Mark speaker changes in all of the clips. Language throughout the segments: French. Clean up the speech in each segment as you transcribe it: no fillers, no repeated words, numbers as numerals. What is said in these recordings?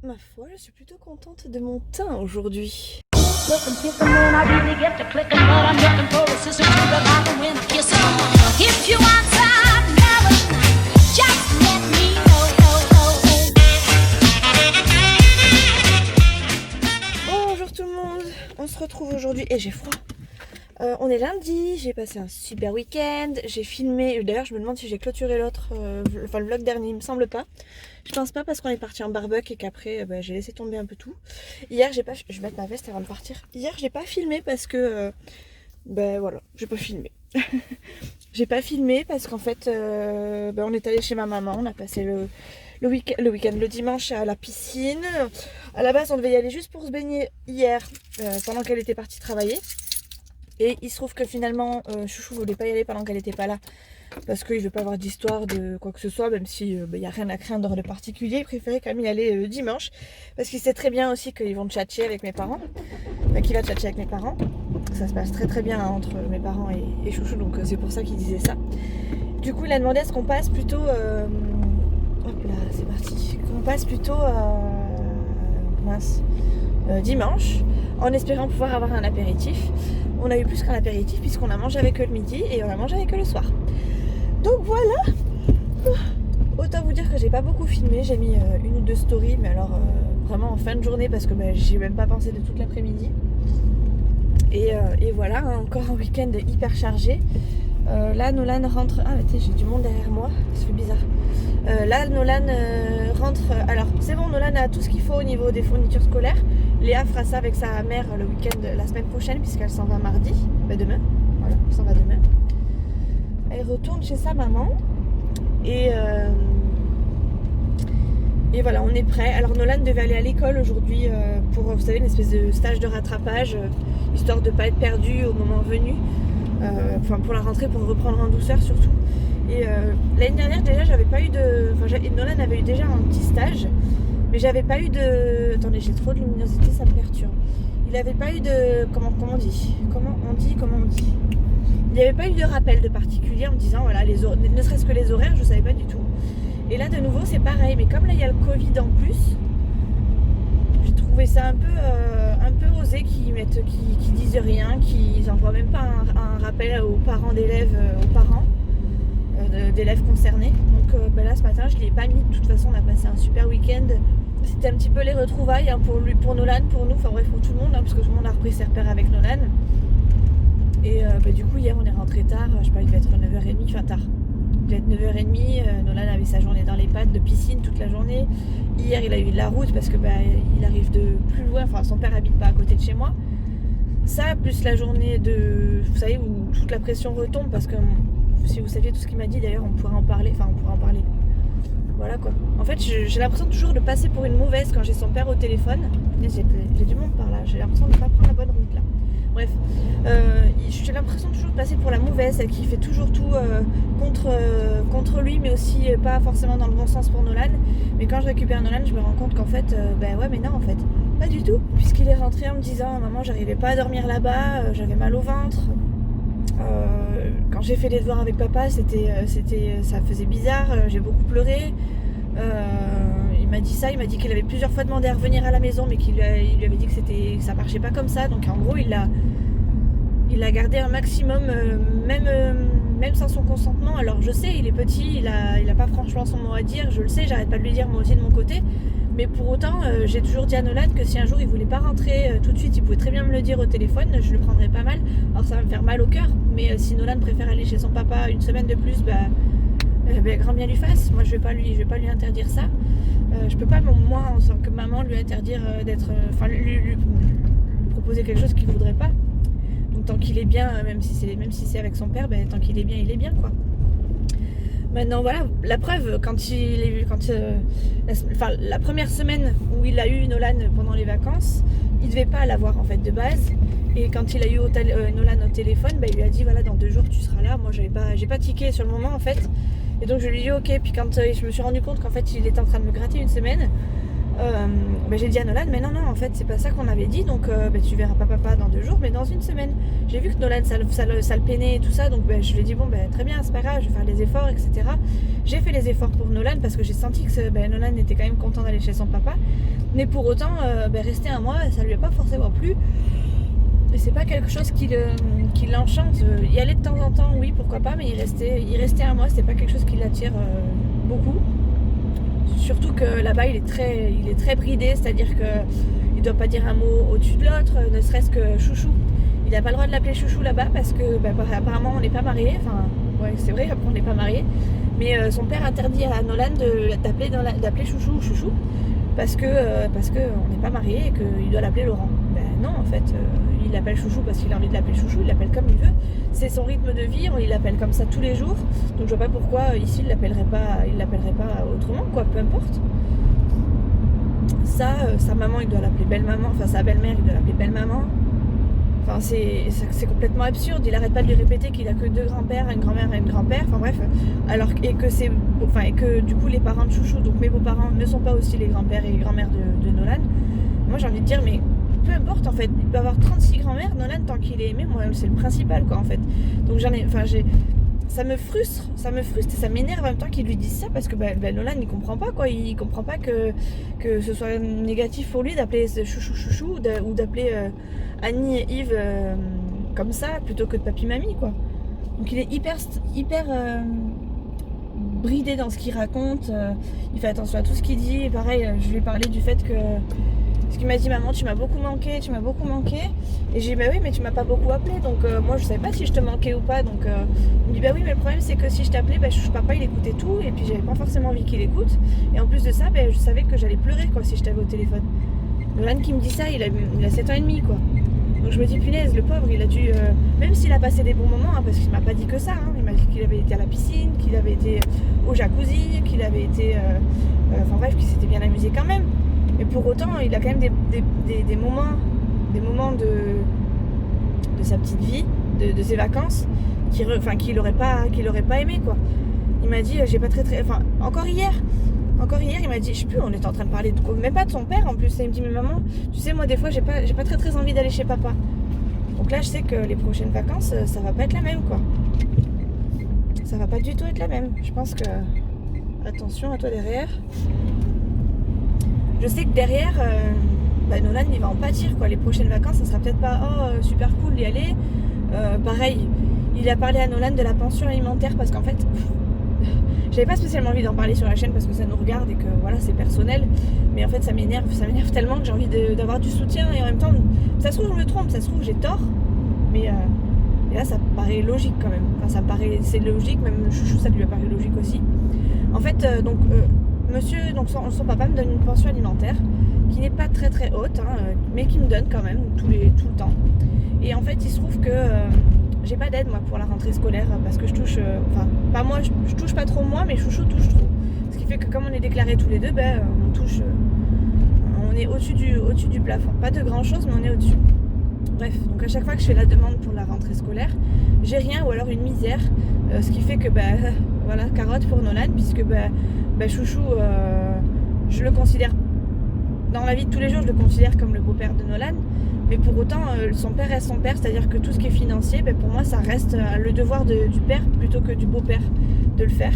Speaker 1: Ma foi, je suis plutôt contente de mon teint aujourd'hui.
Speaker 2: Looking, kissing, when I really get to clicking, but I'm looking for a sister to the bottom when I kiss her. If you want some melody, just let me know.
Speaker 1: Bonjour tout le monde, on se retrouve aujourd'hui et j'ai froid. On est lundi, j'ai passé un super week-end, j'ai filmé, d'ailleurs je me demande si j'ai clôturé l'autre, le vlog dernier, il me semble pas. Je pense pas parce qu'on est parti en barbecue et qu'après j'ai laissé tomber un peu tout. Hier j'ai pas, je vais mettre ma veste avant de partir. Hier j'ai pas filmé parce que, voilà, j'ai pas filmé. J'ai pas filmé parce qu'en fait on est allé chez ma maman, on a passé le week-end, le dimanche à la piscine. À la base on devait y aller juste pour se baigner hier pendant qu'elle était partie travailler. Et il se trouve que finalement, Chouchou voulait pas y aller pendant qu'elle était pas là. Parce qu'il veut pas avoir d'histoire de quoi que ce soit, même si y a rien à craindre de particulier. Il préférait quand même y aller le dimanche. Parce qu'il sait très bien aussi qu'ils vont tchatcher avec mes parents. Enfin, qu'il va tchatcher avec mes parents. Ça se passe très très bien entre mes parents et Chouchou, donc c'est pour ça qu'il disait ça. Du coup, il a demandé à ce qu'on passe plutôt... Hop là, c'est parti. Qu'on passe plutôt... dimanche, en espérant pouvoir avoir un apéritif. On a eu plus qu'un apéritif puisqu'on a mangé avec eux le midi et on a mangé avec eux le soir. Donc voilà. Autant vous dire que j'ai pas beaucoup filmé, j'ai mis une ou deux stories, mais alors vraiment en fin de journée parce que j'y ai même pas pensé de toute l'après-midi. Et voilà, hein, encore un week-end hyper chargé. Là Nolan rentre. Ah mais j'ai du monde derrière moi, ça fait bizarre. Là Nolan rentre. Alors c'est bon, Nolan a tout ce qu'il faut au niveau des fournitures scolaires. Léa fera ça avec sa mère le week-end la semaine prochaine puisqu'elle s'en va mardi. Demain. Voilà, elle s'en va demain. Elle retourne chez sa maman. Et voilà, on est prêt. Alors Nolan devait aller à l'école aujourd'hui pour, vous savez, une espèce de stage de rattrapage, histoire de ne pas être perdu au moment venu. Pour la rentrée, pour reprendre en douceur surtout. Et l'année dernière déjà j'avais pas eu de... Nolan avait eu déjà un petit stage, mais j'avais pas eu de... Attendez, j'ai trop de luminosité, ça me perturbe. Il avait pas eu de... Comment on dit. Il n'y avait pas eu de rappel de particulier en me disant, voilà, ne serait-ce que les horaires, je savais pas du tout. Et là de nouveau c'est pareil, mais comme là il y a le Covid en plus, j'ai trouvé ça un peu osé qu'ils disent rien, qu'ils n'envoient même pas un rappel aux parents d'élèves, d'élèves concernés. Donc là ce matin je ne l'ai pas mis. De toute façon on a passé un super week-end. C'était un petit peu les retrouvailles hein, pour Nolan, pour nous, enfin bref pour tout le monde, hein, parce que tout le monde a repris ses repères avec Nolan. Et du coup hier on est rentré tard, je sais pas, il devait être 9h30, enfin tard. Il devait être 9h30, Nolan avait sa journée dans les pattes de piscine toute la journée. Hier il a eu de la route parce que il arrive de plus loin, enfin son père habite pas à côté de chez moi. Ça plus la journée de, vous savez, où toute la pression retombe parce que si vous saviez tout ce qu'il m'a dit d'ailleurs on pourrait en parler, voilà quoi. En fait j'ai l'impression toujours de passer pour une mauvaise quand j'ai son père au téléphone. J'ai du monde par là, j'ai l'impression de ne pas prendre la bonne route là. Bref, j'ai l'impression toujours de passer pour la mauvaise, celle qui fait toujours tout contre lui, mais aussi pas forcément dans le bon sens pour Nolan. Mais quand je récupère Nolan, je me rends compte qu'en fait, ouais, mais non, en fait, pas du tout. Puisqu'il est rentré en me disant, maman, j'arrivais pas à dormir là-bas, j'avais mal au ventre. Quand j'ai fait les devoirs avec papa, ça faisait bizarre, j'ai beaucoup pleuré. Il m'a dit ça, il m'a dit qu'il avait plusieurs fois demandé à revenir à la maison, mais qu'il lui avait dit que ça marchait pas comme ça. Donc en gros, il a gardé un maximum, même sans son consentement. Alors je sais, il est petit, il a pas franchement son mot à dire, je le sais, j'arrête pas de lui dire moi aussi de mon côté. Mais pour autant, j'ai toujours dit à Nolan que si un jour il voulait pas rentrer tout de suite, il pouvait très bien me le dire au téléphone, je le prendrais pas mal. Alors ça va me faire mal au cœur, mais si Nolan préfère aller chez son papa une semaine de plus, grand bien lui fasse. Moi je vais pas lui interdire ça. Je peux pas moi en tant que maman lui interdire d'être, lui proposer quelque chose qu'il voudrait pas. Donc tant qu'il est bien, même si c'est avec son père, tant qu'il est bien, il est bien quoi. Maintenant voilà, la preuve, la première semaine où il a eu Nolan pendant les vacances, il devait pas l'avoir en fait de base. Et quand il a eu Nolan au téléphone, il lui a dit voilà, dans 2 jours tu seras là. Moi j'ai pas tiqué sur le moment en fait. Et donc je lui ai dit ok, puis quand je me suis rendu compte qu'en fait il était en train de me gratter une semaine, J'ai dit à Nolan, mais non, en fait, c'est pas ça qu'on avait dit, donc tu verras pas papa dans 2 jours, mais dans 1 semaine. J'ai vu que Nolan, ça le peinait et tout ça, donc je lui ai dit, bon, très bien, c'est pas grave, je vais faire les efforts, etc. J'ai fait les efforts pour Nolan parce que j'ai senti que Nolan était quand même content d'aller chez son papa, mais pour autant, rester un mois, ça lui a pas forcément plu. Et c'est pas quelque chose qui l'enchante. Y aller de temps en temps, oui, pourquoi pas, mais y rester un mois, c'est pas quelque chose qui l'attire beaucoup. Surtout que là-bas, il est très bridé, c'est-à-dire qu'il doit pas dire un mot au-dessus de l'autre, ne serait-ce que chouchou. Il n'a pas le droit de l'appeler chouchou là-bas parce que apparemment on n'est pas mariés. Enfin, ouais, c'est vrai, après on n'est pas mariés. Mais son père interdit à Nolan d'appeler chouchou ou chouchou parce que on n'est pas mariés et qu'il doit l'appeler Laurent. Non, en fait, il l'appelle chouchou parce qu'il a envie de l'appeler chouchou, il l'appelle comme il veut. C'est son rythme de vie, il l'appelle comme ça tous les jours. Donc je vois pas pourquoi ici il l'appellerait pas autrement, quoi, peu importe. Ça, sa maman, il doit l'appeler belle-maman, enfin sa belle-mère, il doit l'appeler belle-maman. Enfin, c'est complètement absurde, il arrête pas de lui répéter qu'il a que 2 grands-pères, une grand-mère et un grand-père, enfin bref, et que du coup les parents de chouchou, donc mes beaux-parents, ne sont pas aussi les grands-pères et les grand-mères de Nolan. Moi j'ai envie de dire, mais peu importe en fait, il peut avoir 36 grands-mères, Nolan, tant qu'il est aimé, moi c'est le principal, quoi, en fait. Donc ça me frustre et ça m'énerve en même temps qu'il lui dise ça parce que Nolan il comprend pas, quoi, il comprend pas que ce soit négatif pour lui d'appeler chouchou ou d'appeler Annie et Yves comme ça plutôt que de papy mamie, quoi. Donc il est hyper bridé dans ce qu'il raconte, il fait attention à tout ce qu'il dit, et pareil, je lui ai parlé du fait que parce qu'il m'a dit, maman, tu m'as beaucoup manqué. Et j'ai dit, oui, mais tu m'as pas beaucoup appelé. Donc moi, je savais pas si je te manquais ou pas. Donc il me dit, oui, mais le problème, c'est que si je t'appelais, papa, il écoutait tout. Et puis, j'avais pas forcément envie qu'il écoute. Et en plus de ça, je savais que j'allais pleurer, quoi, si je t'avais au téléphone. Nolan qui me dit ça, il a 7 ans et demi, quoi. Donc je me dis, punaise, le pauvre, il a dû... même s'il a passé des bons moments, parce qu'il m'a pas dit que ça. Il m'a dit qu'il avait été à la piscine, qu'il avait été au jacuzzi, qu'il avait été... enfin bref, qu'il s'était bien amusé quand même. Mais pour autant, il a quand même des moments de sa petite vie, de ses vacances, qu'il aurait pas aimé, quoi. Il m'a dit, j'ai pas enfin, encore hier, il m'a dit, je sais plus, on était en train de parler même pas de son père en plus. Et il me dit, mais maman, tu sais, moi des fois, j'ai pas très envie d'aller chez papa. Donc là, je sais que les prochaines vacances, ça va pas être la même, quoi. Ça va pas du tout être la même. Je pense que, attention à toi derrière. Je sais que derrière, Nolan il va en pâtir, quoi. Les prochaines vacances, ça sera peut-être pas super cool d'y aller. Pareil, il a parlé à Nolan de la pension alimentaire parce qu'en fait, j'avais pas spécialement envie d'en parler sur la chaîne parce que ça nous regarde et que voilà, c'est personnel. Mais en fait, ça m'énerve tellement que j'ai envie d'avoir du soutien et en même temps, ça se trouve je me trompe, ça se trouve j'ai tort. Mais là, ça me paraît logique quand même. Enfin, c'est logique, même chouchou, ça lui a paru logique aussi. En fait, monsieur, donc son papa me donne une pension alimentaire qui n'est pas très très haute, mais qui me donne quand même tout le temps. Et en fait, il se trouve que j'ai pas d'aide moi pour la rentrée scolaire parce que je touche, pas moi, je touche pas trop moi, mais chouchou touche trop. Ce qui fait que comme on est déclarés tous les deux, on touche, on est au-dessus du plafond. Pas de grand chose, mais on est au-dessus. Bref, donc à chaque fois que je fais la demande pour la rentrée scolaire, j'ai rien ou alors une misère, ce qui fait que voilà, carotte pour Nolan, puisque chouchou, je le considère dans la vie de tous les jours, je le considère comme le beau-père de Nolan, mais pour autant son père reste son père, c'est-à-dire que tout ce qui est financier, pour moi ça reste le devoir du père plutôt que du beau-père de le faire.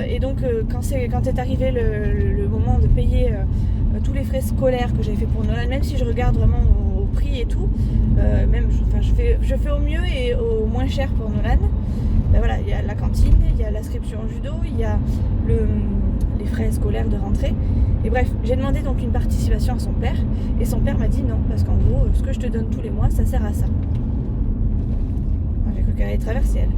Speaker 1: Et donc quand est arrivé le moment de payer tous les frais scolaires que j'avais fait pour Nolan, même si je regarde vraiment au prix et tout, je fais au mieux et au moins cher pour Nolan. Voilà, il y a la cantine, il y a l'inscription au judo, il y a les frais scolaires de rentrée. Et bref, j'ai demandé donc une participation à son père. Et son père m'a dit non, parce qu'en gros, ce que je te donne tous les mois, ça sert à ça. J'ai cru qu'elle allait traverser, elle.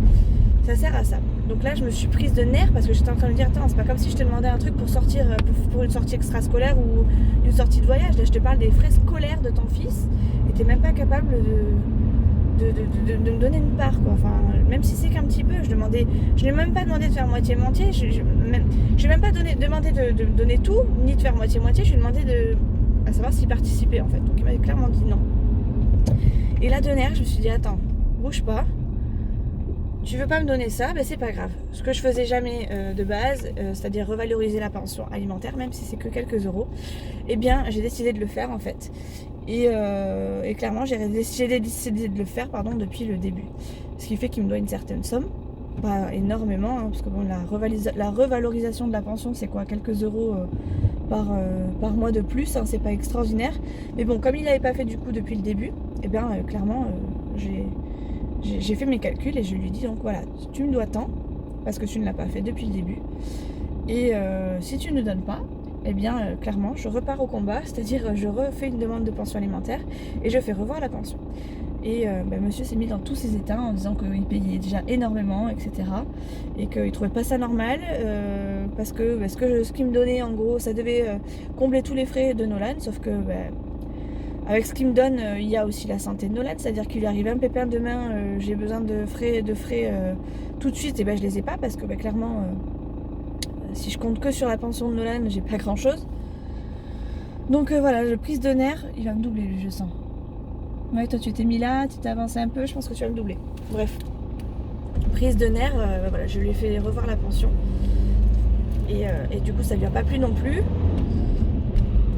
Speaker 1: Ça sert à ça. Donc là, je me suis prise de nerfs parce que j'étais en train de me dire, attends, c'est pas comme si je te demandais un truc pour sortir, pour une sortie extrascolaire ou une sortie de voyage. Là, je te parle des frais scolaires de ton fils. Et t'es même pas capable de me donner une part, quoi. Enfin, même si c'est qu'un petit peu, je n'ai même pas demandé de faire moitié-moitié, je n'ai même pas demandé de me donner tout, ni de faire moitié-moitié, je lui ai demandé à savoir s'il participait en fait. Donc il m'avait clairement dit non. Et là de nerfs, je me suis dit attends, bouge pas. tu veux pas me donner ça, ben c'est pas grave. Ce que je faisais jamais de base, c'est-à-dire revaloriser la pension alimentaire, même si c'est que quelques euros, eh bien j'ai décidé de le faire en fait. Et clairement j'ai décidé de le faire depuis le début. Ce qui fait qu'il me doit une certaine somme. Pas énormément, hein, parce que bon, la revalorisation de la pension c'est quoi, quelques euros par mois de plus, hein, c'est pas extraordinaire. Mais bon, comme il n'avait pas fait du coup depuis le début, et bien clairement j'ai fait mes calculs et je lui ai dit donc voilà, tu me dois tant parce que tu ne l'as pas fait depuis le début. Et si tu ne donnes pas, eh bien clairement je repars au combat, c'est-à-dire je refais une demande de pension alimentaire et je fais revoir la pension. Et monsieur s'est mis dans tous ses états en disant qu'il payait déjà énormément, etc. Et qu'il trouvait pas ça normal parce que ce qu'il me donnait en gros ça devait combler tous les frais de Nolan, sauf que avec ce qu'il me donne il y a aussi la santé de Nolan, c'est-à-dire qu'il lui arrive un pépin demain, j'ai besoin de frais tout de suite, et je les ai pas parce que clairement si je compte que sur la pension de Nolan j'ai pas grand chose. Donc voilà, le prise de nerfs il va me doubler lui, je sens. Ouais, toi tu t'es mis là, tu t'es avancé un peu, je pense que tu vas me doubler. Bref, prise de nerfs, voilà, je lui ai fait revoir la pension. Et du coup ça lui a pas plu non plus.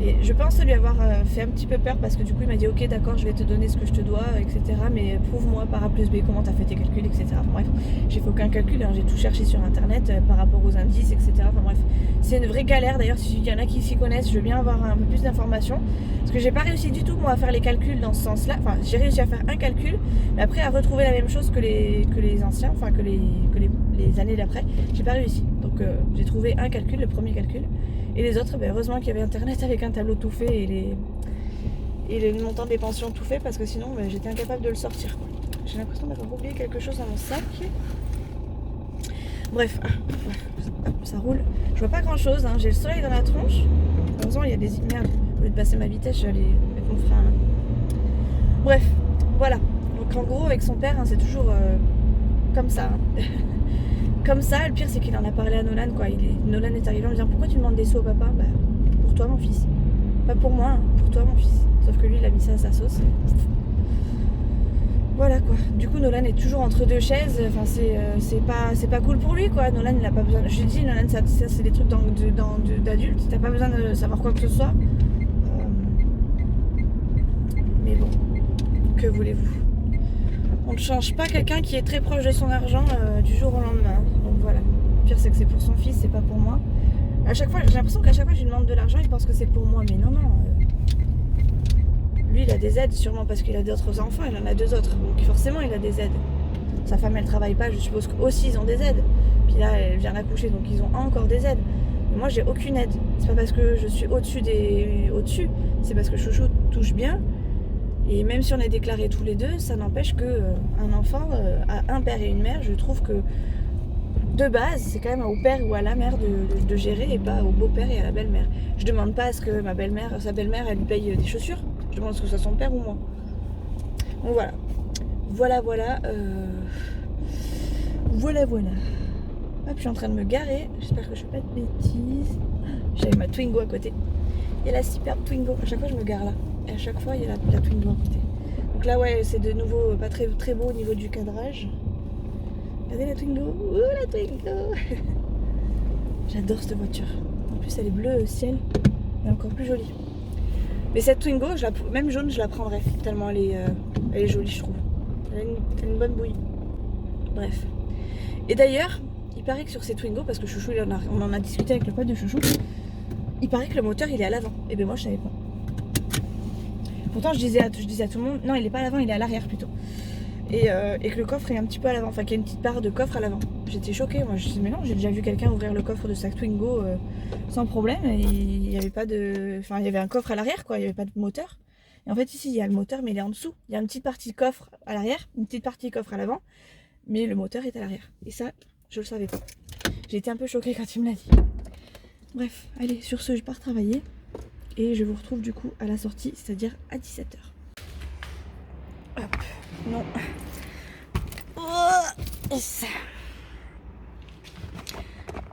Speaker 1: Et je pense lui avoir fait un petit peu peur parce que du coup il m'a dit ok d'accord je vais te donner ce que je te dois, etc. Mais prouve-moi par A plus B comment tu as fait tes calculs, etc. Enfin, bref, j'ai fait aucun calcul, hein, j'ai tout cherché sur internet par rapport aux indices, etc. Enfin bref, c'est une vraie galère. D'ailleurs s'il y en a qui s'y connaissent, je veux bien avoir un peu plus d'informations. Parce que j'ai pas réussi du tout moi à faire les calculs dans ce sens-là. Enfin j'ai réussi à faire un calcul, mais après à retrouver la même chose que les anciens, enfin que les années d'après, j'ai pas réussi. Donc j'ai trouvé un calcul, le premier calcul. Et les autres, heureusement qu'il y avait internet avec un tableau tout fait et le montant des pensions tout fait, parce que sinon j'étais incapable de le sortir. J'ai l'impression d'avoir oublié quelque chose dans mon sac. Bref, ça roule. Je vois pas grand chose, hein. J'ai le soleil dans la tronche. Heureusement il y a des... Merde, au lieu de passer ma vitesse, j'allais mettre mon frein à main. Bref, voilà. Donc en gros avec son père, hein, c'est toujours comme ça. Hein. Comme ça, le pire c'est qu'il en a parlé à Nolan quoi. Nolan est arrivé en me disant pourquoi tu demandes des sous au papa? Pour toi mon fils. Pas pour moi, hein, pour toi mon fils. Sauf que lui il a mis ça à sa sauce. Voilà quoi. Du coup Nolan est toujours entre deux chaises. Enfin c'est pas cool pour lui quoi. Nolan il a pas besoin. Je lui dis Nolan ça c'est des trucs d'adultes. T'as pas besoin de savoir quoi que ce soit. Mais bon, que voulez-vous? On ne change pas quelqu'un qui est très proche de son argent du jour au lendemain. Donc voilà. Le pire c'est que c'est pour son fils, c'est pas pour moi. À chaque fois, j'ai l'impression qu'à chaque fois que je lui demande de l'argent, il pense que c'est pour moi. Mais non. Lui il a des aides sûrement parce qu'il a d'autres enfants, il en a 2 autres. Donc forcément il a des aides. Sa femme elle travaille pas, je suppose qu'aussi ils ont des aides. Puis là elle vient d'accoucher donc ils ont encore des aides. Mais moi j'ai aucune aide. C'est pas parce que je suis au-dessus, c'est parce que Chouchou touche bien. Et même si on est déclarés tous les deux, ça n'empêche qu'un enfant a un père et une mère. Je trouve que de base, c'est quand même au père ou à la mère de gérer et pas au beau-père et à la belle-mère. Je demande pas à ce que sa belle-mère, elle lui paye des chaussures. Je demande à ce que ce soit son père ou moi. Donc voilà. Voilà. Hop, je suis en train de me garer. J'espère que je fais pas de bêtises. J'avais ma Twingo à côté. Il y a la superbe Twingo. À chaque fois, je me gare là. Et à chaque fois, il y a la Twingo à côté. Donc là, ouais, c'est de nouveau pas très, très beau au niveau du cadrage. Regardez la Twingo. Ouh, la Twingo. J'adore cette voiture. En plus, elle est bleue ciel. Elle est encore plus jolie. Mais cette Twingo, même jaune, je la prendrais. Tellement elle est jolie, je trouve. Elle a une bonne bouille. Bref. Et d'ailleurs, il paraît que sur ces Twingo, parce que Chouchou, on en a discuté avec le pote de Chouchou, il paraît que le moteur, il est à l'avant. Et ben moi, je savais pas. Pourtant, je disais à tout le monde, non, il est pas à l'avant, il est à l'arrière plutôt. Et que le coffre est un petit peu à l'avant, enfin qu'il y a une petite barre de coffre à l'avant. J'étais choquée, moi je me suis dit mais non, j'ai déjà vu quelqu'un ouvrir le coffre de sa Twingo sans problème et il y avait pas de... Enfin il y avait un coffre à l'arrière quoi, il y avait pas de moteur. Et en fait ici il y a le moteur mais il est en dessous. Il y a une petite partie coffre à l'arrière, une petite partie coffre à l'avant, mais le moteur est à l'arrière. Et ça, je le savais pas. J'ai été un peu choquée quand il me l'a dit. Bref, allez, sur ce je pars travailler et je vous retrouve du coup à la sortie, c'est-à-dire à 17h. Hop, non. Oh, ça.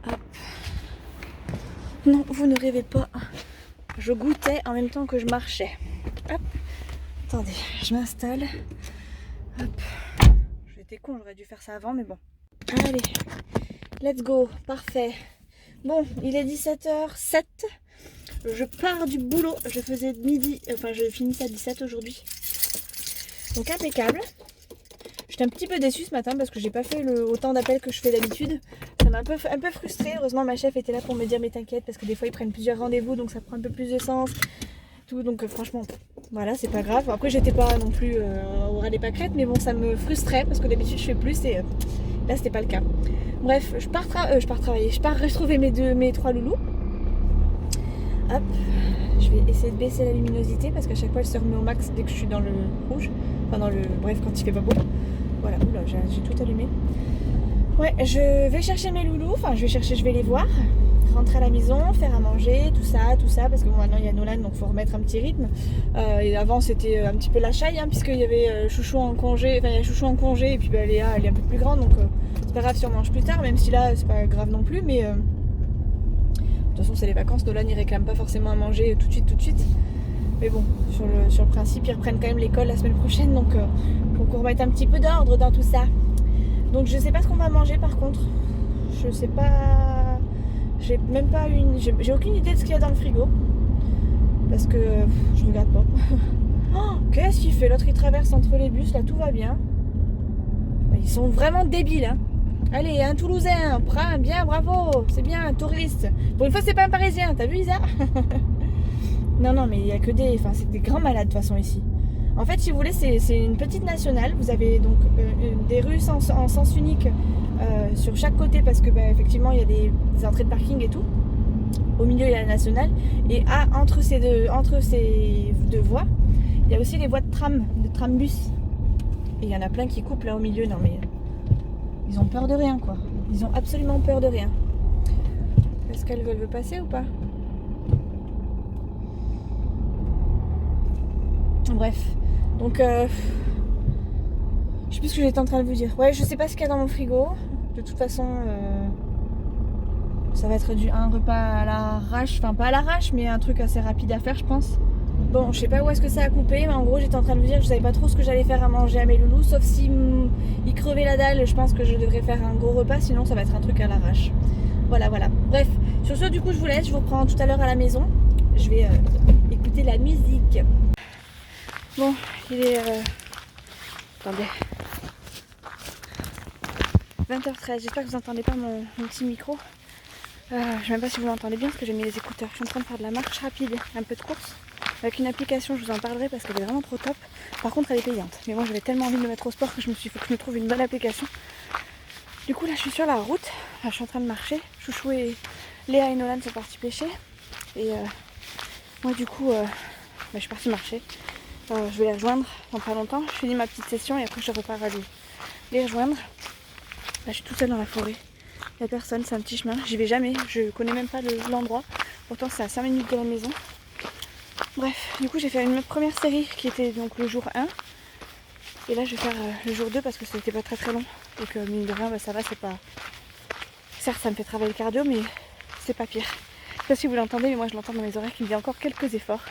Speaker 1: Hop. Non, vous ne rêvez pas. Je goûtais en même temps que je marchais. Hop. Attendez, je m'installe. Hop. Je vais j'étais con, j'aurais dû faire ça avant, mais bon. Allez, let's go, parfait. Bon, il est 17h07. Je pars du boulot, je faisais midi, enfin je finissais à 17 aujourd'hui. Donc impeccable. J'étais un petit peu déçue ce matin parce que j'ai pas fait autant d'appels que je fais d'habitude. Ça m'a un peu frustrée. Heureusement ma chef était là pour me dire mais t'inquiète parce que des fois ils prennent plusieurs rendez-vous donc ça prend un peu plus de sens. Tout, donc franchement voilà c'est pas grave. Après j'étais pas non plus au ras des pâquerettes mais bon ça me frustrait parce que d'habitude je fais plus et là c'était pas le cas. Bref je pars travailler, je pars retrouver mes 3 loulous. Hop, je vais essayer de baisser la luminosité parce qu'à chaque fois elle se remet au max dès que je suis dans le rouge. Enfin dans le... bref quand il fait pas beau. Voilà, oula, j'ai tout allumé. Ouais, je vais chercher mes loulous, enfin je vais les voir, rentrer à la maison, faire à manger, tout ça, parce que bon, maintenant il y a Nolan donc faut remettre un petit rythme. Et avant c'était un petit peu la chaille, hein, puisqu'il y avait Chouchou en congé, enfin il y a Chouchou en congé et puis bah, Léa elle est un peu plus grande donc c'est pas grave si on mange plus tard, même si là c'est pas grave non plus, mais de toute façon c'est les vacances, Nolan il réclame pas forcément à manger tout de suite. Mais bon, sur le principe, ils reprennent quand même l'école la semaine prochaine, donc faut qu'on remette un petit peu d'ordre dans tout ça. Donc je sais pas ce qu'on va manger par contre. Je sais pas. J'ai même pas j'ai aucune idée de ce qu'il y a dans le frigo. Parce que je regarde pas. Oh, qu'est-ce qu'il fait? L'autre il traverse entre les bus, là tout va bien. Ils sont vraiment débiles, hein. Allez, un Toulousain, prends, bien, bravo, c'est bien, un touriste. Pour une fois, c'est pas un Parisien, t'as vu Isa? Non, mais il y a que des... Enfin, c'est des grands malades de toute façon ici. En fait, si vous voulez, c'est une petite nationale. Vous avez donc des rues en sens unique sur chaque côté parce que, bah, effectivement, il y a des entrées de parking et tout. Au milieu, il y a la nationale. Et entre ces deux voies, il y a aussi les voies de trambus. Et il y en a plein qui coupent là au milieu. Non, mais ils ont peur de rien, quoi. Ils ont absolument peur de rien. Est-ce qu'elle veut passer ou pas? Bref, donc je sais plus ce que j'étais en train de vous dire. Ouais, je sais pas ce qu'il y a dans mon frigo. De toute façon, ça va être un repas à l'arrache. Enfin, pas à l'arrache, mais un truc assez rapide à faire, je pense. Bon, je sais pas où est-ce que ça a coupé, mais en gros, j'étais en train de vous dire que je savais pas trop ce que j'allais faire à manger à mes loulous. Sauf si ils crevaient la dalle, je pense que je devrais faire un gros repas. Sinon, ça va être un truc à l'arrache. Voilà. Bref, sur ce, du coup, je vous laisse. Je vous reprends tout à l'heure à la maison. Je vais écouter la musique. Bon, il est... Attendez. 20h13. J'espère que vous n'entendez pas mon petit micro. Je ne sais même pas si vous l'entendez bien parce que j'ai mis les écouteurs. Je suis en train de faire de la marche rapide, un peu de course. Avec une application, je vous en parlerai parce qu'elle est vraiment trop top. Par contre, elle est payante. Mais moi, j'avais tellement envie de me mettre au sport que il faut que je me trouve une bonne application. Du coup, là, je suis sur la route. Là, je suis en train de marcher. Chouchou et Léa et Nolan sont partis pêcher. Et moi, du coup, je suis partie marcher. Je vais les rejoindre dans pas longtemps. Je finis ma petite session et après je repars à les rejoindre. Là, je suis toute seule dans la forêt. Il n'y a personne, c'est un petit chemin. J'y vais jamais, je connais même pas l'endroit. Pourtant c'est à 5 minutes de la maison. Bref, du coup j'ai fait une première série qui était donc le jour 1. Et là je vais faire le jour 2 parce que c'était pas très long. Et que mine de rien, bah, ça va, c'est pas... Certes ça me fait travailler le cardio mais c'est pas pire. Je sais pas si vous l'entendez mais moi je l'entends dans mes oreilles qui me dit encore quelques efforts.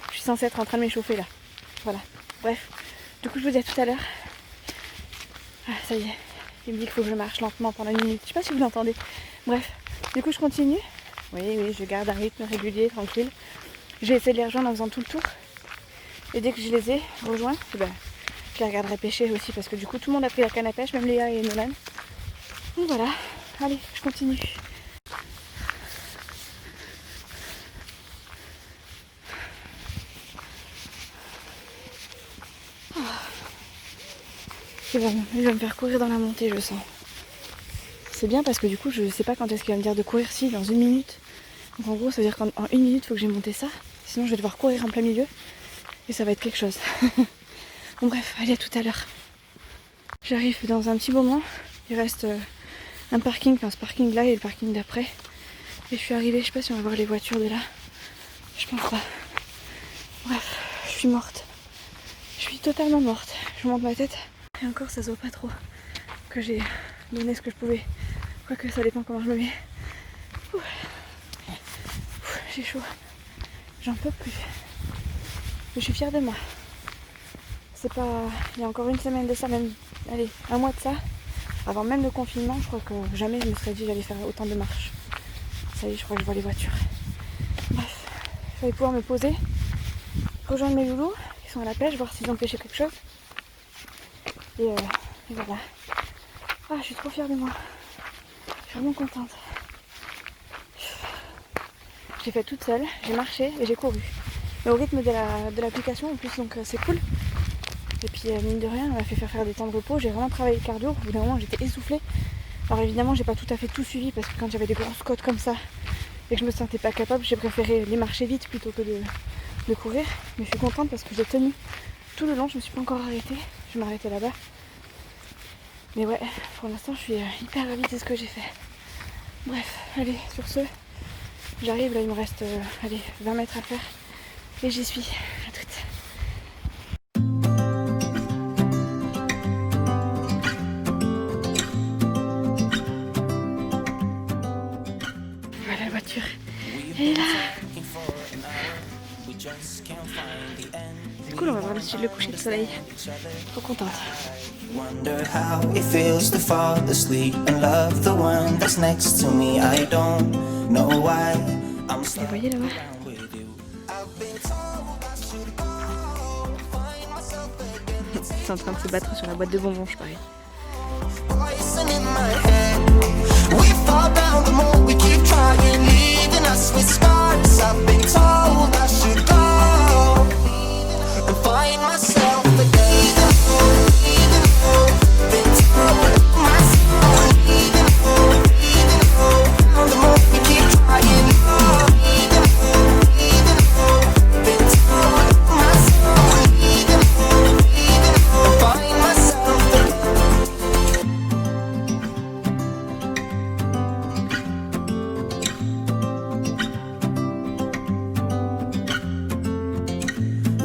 Speaker 1: Je suis censée être en train de m'échauffer là. Voilà, bref, du coup je vous dis à tout à l'heure. Ah, ça y est, il me dit qu'il faut que je marche lentement pendant 1 minute. Je sais pas si vous l'entendez. Bref, du coup je continue. Oui, je garde un rythme régulier, tranquille. Je vais essayer de les rejoindre en faisant tout le tour. Et dès que je les ai rejoints, ben, je les regarderai pêcher aussi parce que du coup tout le monde a pris la canne à pêche, même Léa et Nolan. Donc voilà, allez, je continue. Il va me faire courir dans la montée, je sens. C'est bien parce que du coup, je sais pas quand est-ce qu'il va me dire de courir, si, dans 1 minute. Donc en gros, ça veut dire qu'en 1 minute, il faut que j'ai monté ça. Sinon, je vais devoir courir en plein milieu. Et ça va être quelque chose. Bon bref, allez, à tout à l'heure. J'arrive dans un petit moment. Il reste un parking, enfin ce parking-là et le parking d'après. Et je suis arrivée, je sais pas si on va voir les voitures de là. Je pense pas. Bref, je suis morte. Je suis totalement morte. Je monte ma tête. Et encore ça se voit pas trop que j'ai donné ce que je pouvais. Quoique ça dépend comment je me mets. J'ai chaud. J'en peux plus. Mais je suis fière de moi. C'est pas. Il y a encore 1 semaine de ça, même allez, un mois de ça, avant même le confinement, je crois que jamais je me serais dit j'allais faire autant de marches. Ça y est, je crois que je vois les voitures. Bref, je vais pouvoir me poser, rejoindre mes loulous qui sont à la pêche, voir s'ils ont pêché quelque chose. Et voilà. Ah, je suis trop fière de moi. Je suis vraiment contente. J'ai fait toute seule, j'ai marché et j'ai couru. Mais au rythme de l'application en plus, donc c'est cool. Et puis mine de rien, on m'a fait faire des temps de repos. J'ai vraiment travaillé le cardio. Au bout d'un moment, j'étais essoufflée. Alors évidemment, j'ai pas tout à fait tout suivi parce que quand j'avais des grosses côtes comme ça et que je me sentais pas capable, j'ai préféré les marcher vite plutôt que de courir. Mais je suis contente parce que j'ai tenu tout le long. Je me suis pas encore arrêtée. Je vais m'arrêter là-bas. Mais ouais, pour l'instant, je suis hyper ravie de ce que j'ai fait. Bref, allez, sur ce, j'arrive. Là, il me reste 20 mètres à faire. Et j'y suis. À toutes. Voilà la voiture. Elle est là. C'est cool, on va voir le coucher de soleil. Trop contente.
Speaker 3: Wonder how it feels to fall asleep and love the one that's next to me. I don't know why I'm
Speaker 1: Vous voyez là-bas? Ils sont en train de se battre sur la boîte de bonbons, je parie.
Speaker 3: We fall down the more we keep trying, leaving us with scars. I've been told I should go and find myself again.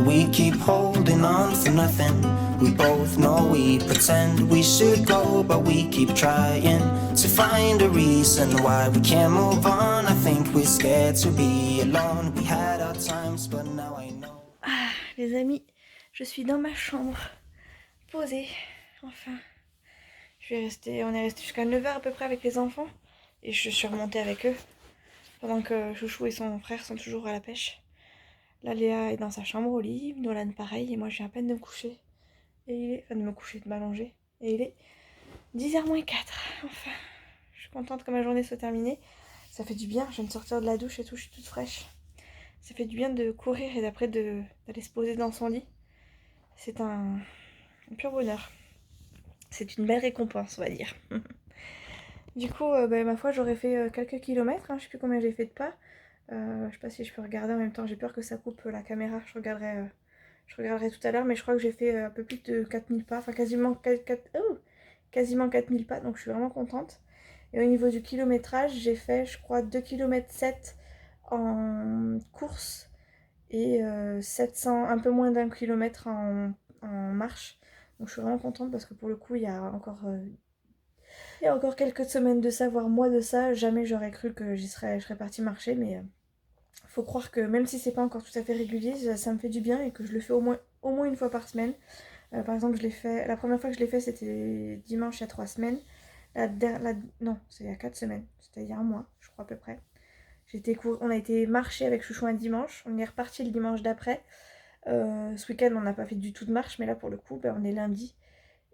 Speaker 3: We keep holding on for nothing. We both know we pretend we should go, but we keep trying to find a reason why we can't move on. I think we're scared to be alone. We had our times, but now I know.
Speaker 1: Ah, les amis, je suis dans ma chambre, posée, enfin. On est resté jusqu'à 9h à peu près avec les enfants, et je suis remontée avec eux, pendant que Chouchou et son frère sont toujours à la pêche. Là, Léa est dans sa chambre au lit, Nolan pareil, et moi je viens à peine de me coucher. De m'allonger. Et il est 10h moins 4. Enfin, je suis contente que ma journée soit terminée. Ça fait du bien, je viens de sortir de la douche et tout, je suis toute fraîche. Ça fait du bien de courir et d'après d'aller se poser dans son lit. C'est un pur bonheur. C'est une belle récompense, on va dire. Du coup, ma foi, j'aurais fait quelques kilomètres, hein, je sais plus combien j'ai fait de pas. Je sais pas si je peux regarder en même temps, j'ai peur que ça coupe la caméra, je regarderai tout à l'heure, mais je crois que j'ai fait un peu plus de 4000 pas, enfin quasiment 4000 pas, donc je suis vraiment contente. Et au niveau du kilométrage, j'ai fait, je crois, 2,7 km en course et 700, un peu moins d'1 kilomètre en marche. Donc je suis vraiment contente parce que pour le coup, il y a encore quelques semaines de ça, voire mois de ça, jamais j'aurais cru que je serais partie marcher, mais faut croire que même si c'est pas encore tout à fait régulier, ça me fait du bien et que je le fais au moins une fois par semaine. Par exemple, la première fois que je l'ai fait, c'était dimanche il y a 3 semaines. Non, c'est il y a 4 semaines, c'était il y a un mois, je crois à peu près. On a été marcher avec Chouchou un dimanche, on est reparti le dimanche d'après. Ce week-end, on n'a pas fait du tout de marche, mais là pour le coup, on est lundi.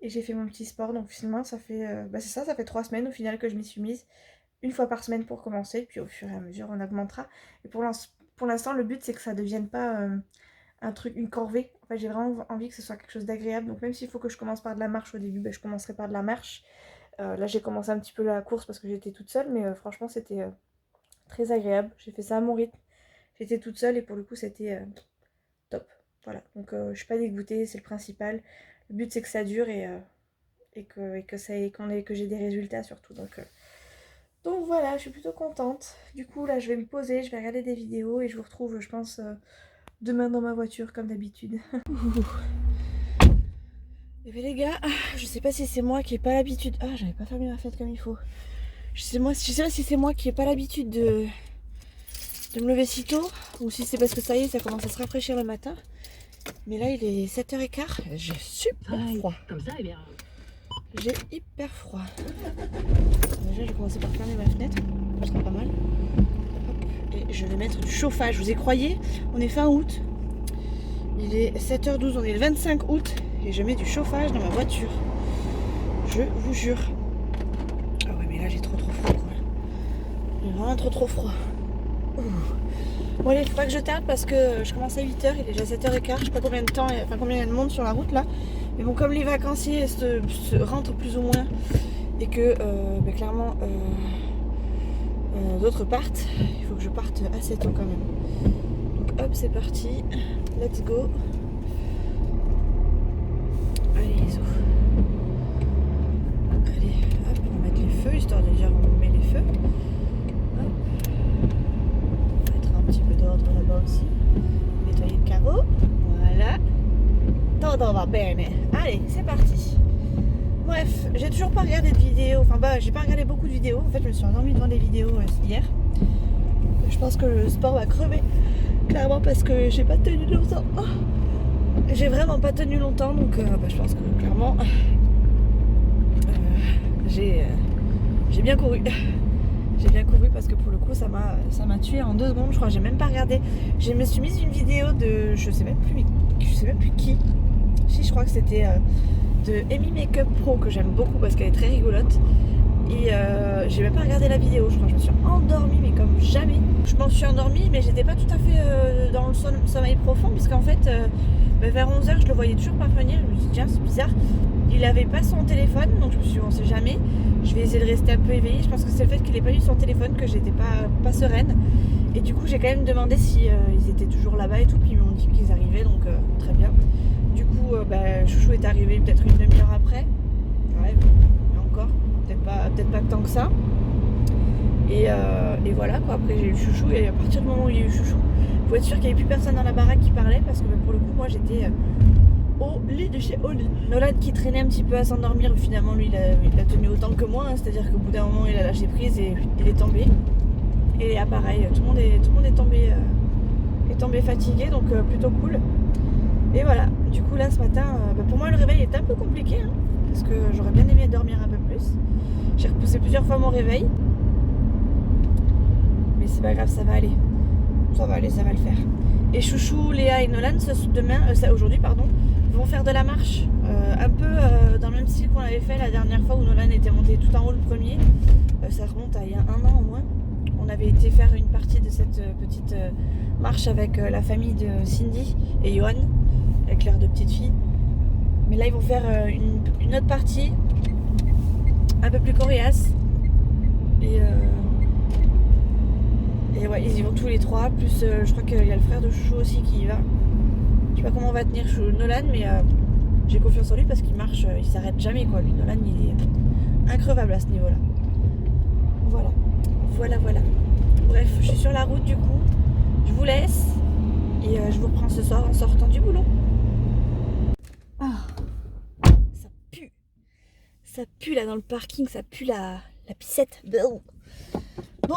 Speaker 1: Et j'ai fait mon petit sport, donc finalement ça fait ça fait 3 semaines au final que je m'y suis mise. Une fois par semaine pour commencer, puis au fur et à mesure on augmentera. Et pour l'instant le but c'est que ça ne devienne pas une corvée. En fait j'ai vraiment envie que ce soit quelque chose d'agréable. Donc même s'il faut que je commence par de la marche au début, je commencerai par de la marche. Là j'ai commencé un petit peu la course parce que j'étais toute seule, mais franchement c'était très agréable. J'ai fait ça à mon rythme. J'étais toute seule et pour le coup c'était top. Voilà, donc je suis pas dégoûtée, c'est le principal. Le but c'est que ça dure et que j'ai des résultats surtout. Donc voilà, je suis plutôt contente. Du coup là je vais me poser, je vais regarder des vidéos et je vous retrouve je pense demain dans ma voiture comme d'habitude. Et bien les gars, je sais pas si c'est moi qui ai pas l'habitude. Ah, j'avais pas fermé ma fenêtre comme il faut. Je sais pas si c'est moi qui ai pas l'habitude de me lever si tôt ou si c'est parce que ça y est, ça commence à se rafraîchir le matin. Mais là il est 7h15, j'ai super froid.
Speaker 4: Comme ça, eh bien.
Speaker 1: j'ai hyper froid. Déjà, je vais commencer par fermer ma fenêtre, ce sera pas mal. Hop. Et je vais mettre du chauffage. Vous y croyez? On est fin août. Il est 7h12, on est le 25 août et je mets du chauffage dans ma voiture. Je vous jure. Ah ouais, mais là j'ai trop froid quoi. J'ai vraiment trop froid. Ouh. Bon allez, faut pas que je tarde parce que je commence à 8h, il est déjà 7h15, je sais pas combien de temps, enfin combien il y a de monde sur la route là. Mais bon, comme les vacanciers se rentrent plus ou moins et que clairement d'autres partent, il faut que je parte assez tôt quand même. Donc hop, c'est parti, let's go. Allez les os. Allez, hop, on va mettre les feux, histoire de dire on met les feux. Hop. On va mettre un petit peu d'ordre là-bas aussi. Nettoyer le carreau. Voilà. Todo va bene. Allez, c'est parti. Bref, j'ai toujours pas regardé de vidéos. Enfin, j'ai pas regardé beaucoup de vidéos. En fait, je me suis endormie devant des vidéos hier. Je pense que le sport va crever. Clairement, parce que j'ai pas tenu longtemps. Oh, j'ai vraiment pas tenu longtemps. Donc, je pense que clairement, j'ai bien couru. J'ai bien couru parce que pour le coup, ça m'a tué en 2 secondes. Je crois que j'ai même pas regardé. Je me suis mise une vidéo de. Je sais même plus qui. Si, je crois que c'était de Amy Makeup Pro que j'aime beaucoup parce qu'elle est très rigolote. Et j'ai même pas regardé la vidéo, je crois que je me suis endormie mais comme jamais. Je m'en suis endormie mais j'étais pas tout à fait dans le sommeil profond puisqu'en fait vers 11h je le voyais toujours pas revenir. Je me suis dit tiens c'est bizarre. Il avait pas son téléphone donc je me suis dit on sait jamais. Je vais essayer de rester un peu éveillée. Je pense que c'est le fait qu'il ait pas eu son téléphone que j'étais pas sereine. Et du coup j'ai quand même demandé si ils étaient toujours là-bas et tout. Puis ils m'ont dit qu'ils arrivaient donc très bien. Du coup Chouchou est arrivé peut-être une demi-heure après. Ouais, mais encore. Peut-être pas tant que ça. Et voilà quoi, après j'ai eu Chouchou et à partir du moment où il y a eu Chouchou, faut être sûr qu'il n'y avait plus personne dans la baraque qui parlait parce que pour le coup moi j'étais au lit de chez Oli. Nolan qui traînait un petit peu à s'endormir, finalement lui il a tenu autant que moi, hein, c'est-à-dire qu'au bout d'un moment il a lâché prise et il est tombé. Et là pareil, tout le monde est tombé fatigué donc plutôt cool. Et voilà, du coup là ce matin, pour moi le réveil est un peu compliqué hein, parce que j'aurais bien aimé dormir un peu plus. J'ai repoussé plusieurs fois mon réveil. Mais c'est pas grave, ça va aller. Ça va le faire. Et Chouchou, Léa et Nolan, aujourd'hui, vont faire de la marche. Un peu dans le même style qu'on avait fait la dernière fois où Nolan était monté tout en haut le premier. Ça remonte à il y a 1 an au moins. On avait été faire une partie de cette petite marche avec la famille de Cindy et Johan, avec l'air de petite fille. Mais là, ils vont faire une autre partie. Un peu plus coriace et ouais ils y vont tous les 3 plus je crois qu'il y a le frère de Chouchou aussi qui y va. Je sais pas comment on va tenir Nolan mais j'ai confiance en lui parce qu'il marche, il s'arrête jamais quoi. Lui Nolan il est increvable à ce niveau là. Voilà. Bref, je suis sur la route du coup, je vous laisse et je vous reprends ce soir en sortant du boulot. Ça pue là dans le parking, ça pue la pissette. Bon,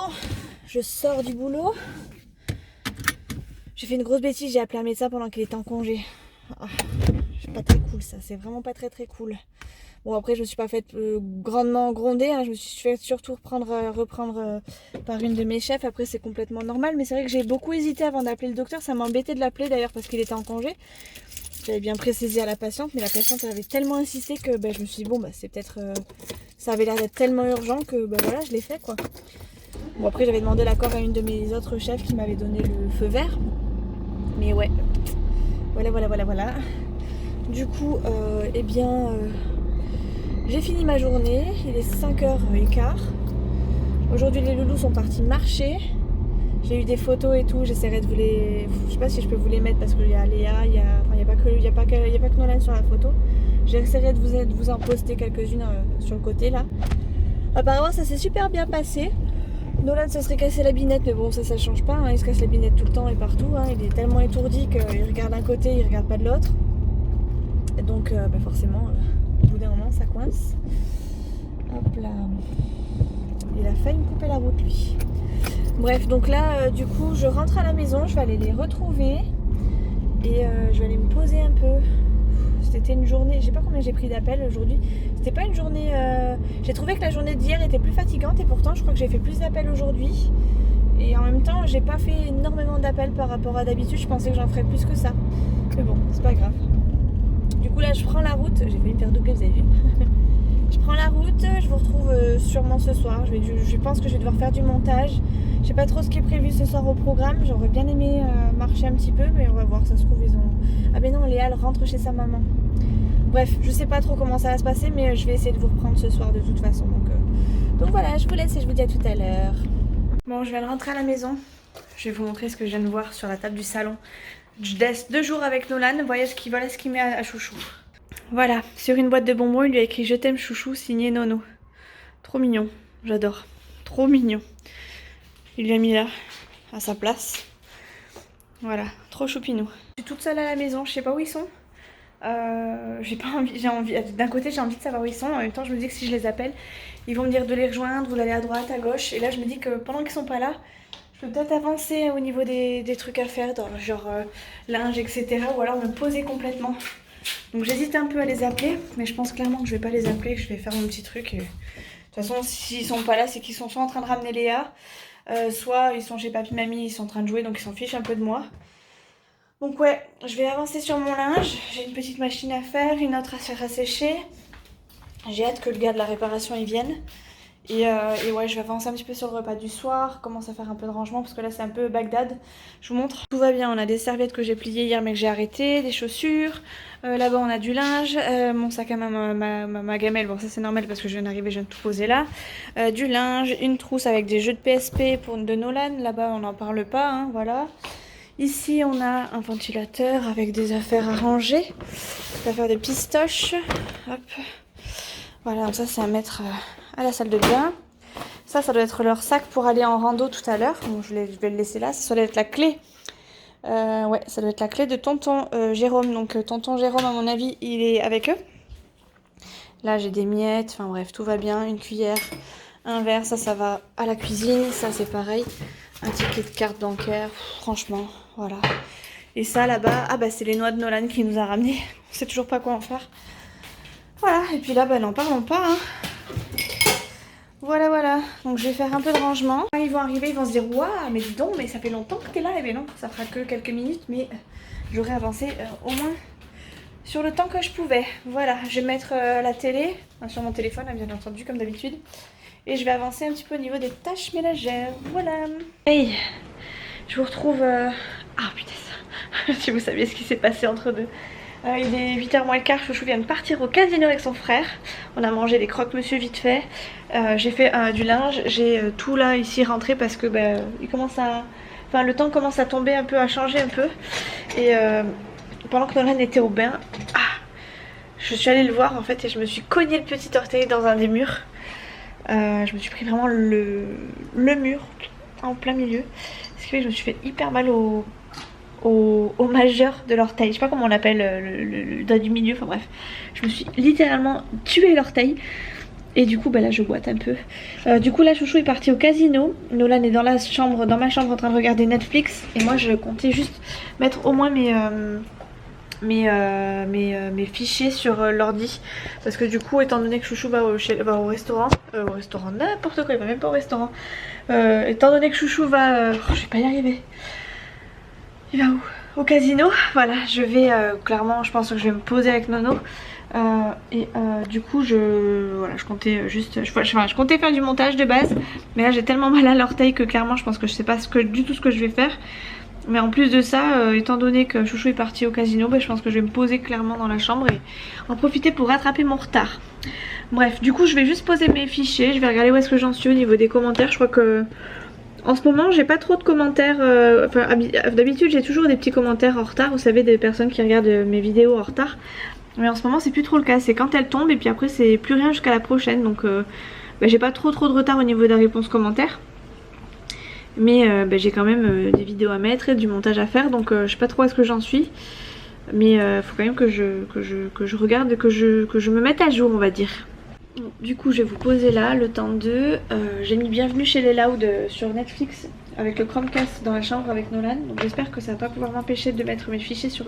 Speaker 1: je sors du boulot. J'ai fait une grosse bêtise, j'ai appelé un médecin pendant qu'il était en congé. C'est pas très cool ça, c'est vraiment pas très cool. Bon après je me suis pas faite grandement gronder, hein. Je me suis fait surtout reprendre par une de mes chefs. Après c'est complètement normal, mais c'est vrai que j'ai beaucoup hésité avant d'appeler le docteur. Ça m'embêtait de l'appeler d'ailleurs parce qu'il était en congé. J'avais bien précisé à la patiente, mais la patiente elle avait tellement insisté que je me suis dit bon c'est peut-être ça avait l'air d'être tellement urgent que voilà je l'ai fait quoi. Bon après j'avais demandé l'accord à une de mes autres chefs qui m'avait donné le feu vert. Mais ouais. Voilà. Du coup j'ai fini ma journée, il est 5h15. Aujourd'hui les loulous sont partis marcher. J'ai eu des photos et tout, j'essaierai de vous les... Je sais pas si je peux vous les mettre parce qu'il y a Léa, il n'y a pas que Nolan sur la photo. J'essaierai de vous en poster quelques-unes sur le côté là. Apparemment ça s'est super bien passé. Nolan se serait cassé la binette mais bon ça change pas, hein. Il se casse la binette tout le temps et partout. Hein. Il est tellement étourdi qu'il regarde d'un côté, il regarde pas de l'autre. Et donc forcément, au bout d'un moment ça coince. Hop là. Il a failli me couper la route lui. Bref, donc là, du coup, je rentre à la maison, je vais aller les retrouver et je vais aller me poser un peu. c'était une journée, je sais pas combien j'ai pris d'appels aujourd'hui. C'était pas une journée, j'ai trouvé que la journée d'hier était plus fatigante et pourtant je crois que j'ai fait plus d'appels aujourd'hui. Et en même temps j'ai pas fait énormément d'appels par rapport à d'habitude, je pensais que j'en ferais plus que ça. Mais bon, c'est pas grave. Du coup là je prends la route, j'ai failli me faire doubler, vous avez vu. Je prends la route, je vous retrouve sûrement ce soir. Je pense que je vais devoir faire du montage. Je sais pas trop ce qui est prévu ce soir au programme. J'aurais bien aimé marcher un petit peu, mais on va voir. Ça se trouve, ils ont. Ah, ben non, Léa elle rentre chez sa maman. Bref, je sais pas trop comment ça va se passer, mais je vais essayer de vous reprendre ce soir de toute façon. Donc voilà, je vous laisse et je vous dis à tout à l'heure. Bon, je viens de rentrer à la maison. Je vais vous montrer ce que je viens de voir sur la table du salon. Je laisse 2 jours avec Nolan. Voyez ce qu'il met à chouchou. Voilà, sur une boîte de bonbons, il lui a écrit Je t'aime chouchou, signé Nono. Trop mignon, j'adore. Trop mignon. Il lui a mis là, à sa place. Voilà, trop choupinou. Je suis toute seule à la maison, je sais pas où ils sont. J'ai envie, d'un côté j'ai envie de savoir où ils sont, en même temps je me dis que si je les appelle, ils vont me dire de les rejoindre ou d'aller à droite, à gauche. Et là je me dis que pendant qu'ils sont pas là, je peux peut-être avancer au niveau des trucs à faire, genre linge, etc. Ou alors me poser complètement. Donc j'hésite un peu à les appeler, mais je pense clairement que je vais pas les appeler, que je vais faire mon petit truc. Et... de toute façon, s'ils sont pas là, c'est qu'ils sont soit en train de ramener Léa, soit ils sont chez papy, mamie, ils sont en train de jouer, donc ils s'en fichent un peu de moi. Donc ouais, je vais avancer sur mon linge. J'ai une petite machine à faire, une autre à faire à sécher. J'ai hâte que le gars de la réparation il vienne. Et ouais, je vais avancer un petit peu sur le repas du soir, commencer à faire un peu de rangement parce que là c'est un peu Bagdad. Je vous montre. Tout va bien, on a des serviettes que j'ai pliées hier mais que j'ai arrêtées, des chaussures. Là-bas on a du linge, mon sac à main, ma gamelle, bon ça c'est normal parce que je viens d'arriver, je viens de tout poser là. Du linge, une trousse avec des jeux de PSP de Nolan, là-bas on n'en parle pas, hein, voilà. Ici on a un ventilateur avec des affaires à ranger, des affaires de pistoches. Hop. Voilà, donc ça c'est à mettre à la salle de bain. Ça doit être leur sac pour aller en rando tout à l'heure. Bon, je vais le laisser là. Ça doit être la clé. Ouais, ça doit être la clé de tonton Jérôme. Donc tonton Jérôme, à mon avis, il est avec eux. Là, j'ai des miettes. Enfin bref, tout va bien. Une cuillère, un verre. Ça va à la cuisine. Ça, c'est pareil. Un ticket de carte bancaire. Franchement, voilà. Et ça, là-bas, ah bah c'est les noix de Nolan qui nous a ramené. On sait toujours pas quoi en faire. Voilà, et puis là, bah n'en parlons pas, hein. Voilà, donc je vais faire un peu de rangement. Quand ils vont arriver, ils vont se dire waouh, mais dis donc, mais ça fait longtemps que t'es là. Et bien non, ça fera que quelques minutes, mais j'aurais avancé au moins sur le temps que je pouvais. Voilà, je vais mettre la télé sur mon téléphone, bien entendu, comme d'habitude. Et je vais avancer un petit peu au niveau des tâches ménagères. Voilà. Hey, je vous retrouve... Ah putain, si vous saviez ce qui s'est passé entre deux. Il est 8h moins le quart, Chouchou vient de partir au casino avec son frère. On a mangé des croque-monsieur vite fait. J'ai fait du linge, j'ai tout là ici rentré parce que il commence à... Enfin le temps commence à tomber un peu, à changer un peu. Et pendant que Nolan était au bain, je suis allée le voir en fait et je me suis cogné le petit orteil dans un des murs. Je me suis pris vraiment le mur en plein milieu. Ce qui fait que je me suis fait hyper mal au majeur de l'orteil, je sais pas comment on l'appelle, le doigt du milieu, enfin bref, je me suis littéralement tué l'orteil et du coup là je boite un peu. Du coup là Chouchou est parti au casino, Nolan est dans ma chambre en train de regarder Netflix et moi je comptais juste mettre au moins mes fichiers sur l'ordi parce que du coup étant donné que Chouchou va au restaurant, n'importe quoi, il va même pas au restaurant, étant donné que Chouchou va, je vais pas y arriver. Il va où? Au casino. Voilà, je vais clairement, je pense que je vais me poser avec Nono. Du coup, je comptais juste, je comptais faire du montage de base, mais là j'ai tellement mal à l'orteil que clairement, je pense que je sais pas du tout ce que je vais faire. Mais en plus de ça, étant donné que Chouchou est parti au casino, je pense que je vais me poser clairement dans la chambre et en profiter pour rattraper mon retard. Bref, du coup, je vais juste poser mes fichiers. Je vais regarder où est-ce que j'en suis au niveau des commentaires. Je crois que en ce moment j'ai pas trop de commentaires, d'habitude j'ai toujours des petits commentaires en retard, vous savez, des personnes qui regardent mes vidéos en retard. Mais en ce moment c'est plus trop le cas, c'est quand elles tombent et puis après c'est plus rien jusqu'à la prochaine. Donc j'ai pas trop de retard au niveau des réponses commentaires. Mais j'ai quand même des vidéos à mettre et du montage à faire, donc je sais pas trop où est-ce que j'en suis. Mais faut quand même que je regarde et que je me mette à jour, on va dire. Du coup je vais vous poser là le temps de... j'ai mis Bienvenue chez les Loud sur Netflix. avec le Chromecast dans la chambre avec Nolan. Donc j'espère que ça va pas pouvoir m'empêcher de mettre mes fichiers sur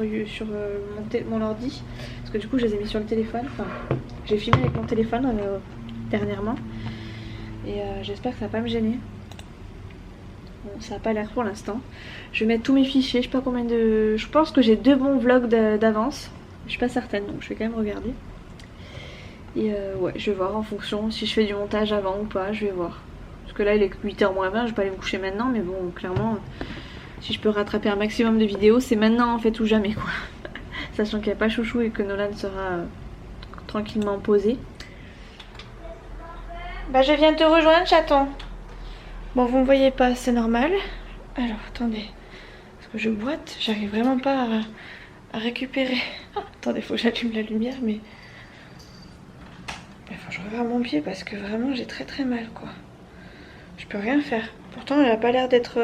Speaker 1: mon ordi. Parce que du coup je les ai mis sur le téléphone. Enfin, j'ai filmé avec mon téléphone dernièrement. Et j'espère que ça va pas me gêner. Bon, ça n'a pas l'air pour l'instant. Je vais mettre tous mes fichiers. Je sais pas combien de... Je pense que j'ai 2 bons vlogs d'avance. Je suis pas certaine, donc je vais quand même regarder. Et ouais, je vais voir en fonction si je fais du montage avant ou pas, je vais voir. Parce que là il est 8h moins 20, je vais pas aller me coucher maintenant, mais bon, clairement, si je peux rattraper un maximum de vidéos, c'est maintenant en fait ou jamais quoi. Sachant qu'il n'y a pas chouchou et que Nolan sera tranquillement posé. Bah je viens te rejoindre chaton. Bon vous me voyez pas, c'est normal. Alors attendez, parce que je boite, j'arrive vraiment pas à récupérer. Ah, attendez, faut que j'allume la lumière mais... Enfin, je regarde mon pied parce que vraiment j'ai très mal quoi. Je peux rien faire. Pourtant elle a pas l'air d'être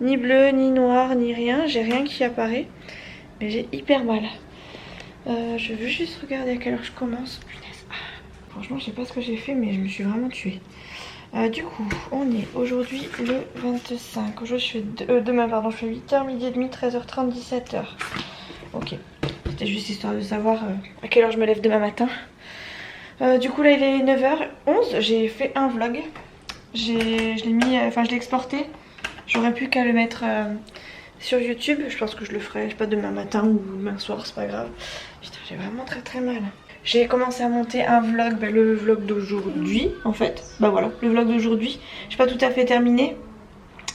Speaker 1: ni bleu, ni noir, ni rien. J'ai rien qui apparaît. Mais j'ai hyper mal. Je veux juste regarder à quelle heure je commence. Punaise. Ah. Franchement je sais pas ce que j'ai fait mais je me suis vraiment tuée. Du coup on est aujourd'hui le 25. Aujourd'hui je fais demain pardon, je fais 8h, midi et demi, 13h30, 17h. Ok. C'était juste histoire de savoir à quelle heure je me lève demain matin. Du coup là il est 9h11, j'ai fait un vlog. Je l'ai mis, enfin je l'ai exporté. J'aurais plus qu'à le mettre sur YouTube. Je pense que je le ferai, je sais pas, demain matin ou demain soir, c'est pas grave. Putain j'ai vraiment très mal. J'ai commencé à monter un vlog, bah, le vlog d'aujourd'hui en fait. Bah voilà, le vlog d'aujourd'hui. J'ai pas tout à fait terminé.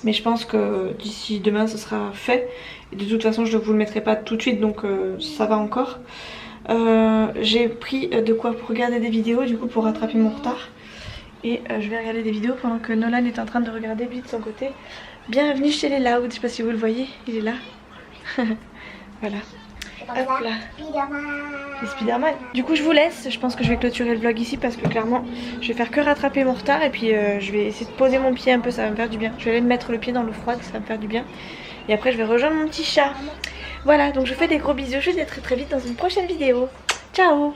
Speaker 1: Mais je pense que d'ici demain ce sera fait. Et de toute façon je ne vous le mettrai pas tout de suite donc ça va encore. J'ai pris de quoi pour regarder des vidéos du coup pour rattraper mon retard. Et je vais regarder des vidéos pendant que Nolan est en train de regarder lui de son côté. Bienvenue chez les Loud, je sais pas si vous le voyez, il est là. Voilà. Hop là. Les Spider-Man. Du coup je vous laisse, je pense que je vais clôturer le vlog ici parce que clairement je vais faire que rattraper mon retard. Et puis je vais essayer de poser mon pied un peu, ça va me faire du bien. Je vais aller mettre le pied dans l'eau froide, ça va me faire du bien. Et après je vais rejoindre mon petit chat. Voilà, donc je vous fais des gros bisous, je vous dis à très vite dans une prochaine vidéo. Ciao.